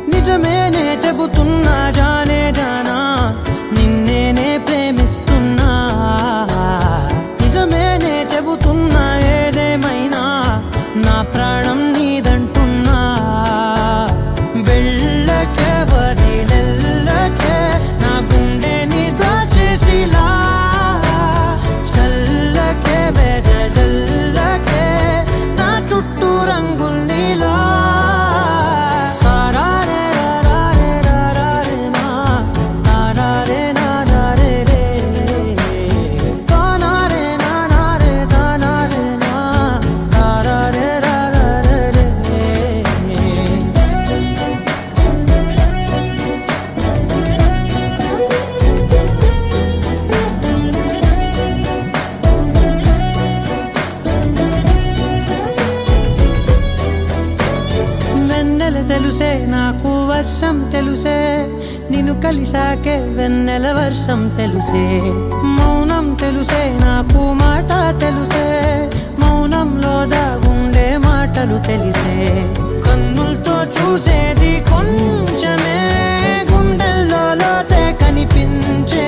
నిజమేనే చెబుతున్నా జానే జానా నిన్నేనే ప్రేమిస్తున్నా నిజమేనే చెబుతున్నా ఏదేమైనా నా ప్రాణం నీదంటున్నా వెళ్ళకే వదిలెళ్ళకే నా గుండెని దాచేసిలా చల్లకే వెదజల్లకే నా చుట్టూ రంగుల్నిలా తెలుసే నాకు వర్షం తెలుసే నిన్ను కలిసాకే వెన్నెల వర్షం తెలుసే మౌనం తెలుసే నాకు మాట తెలుసే మౌనంలో దాగుండే మాటలు తెలిసే కన్నులతో చూసేది కొంచెమే గుండెల్లో లోతే కనిపించే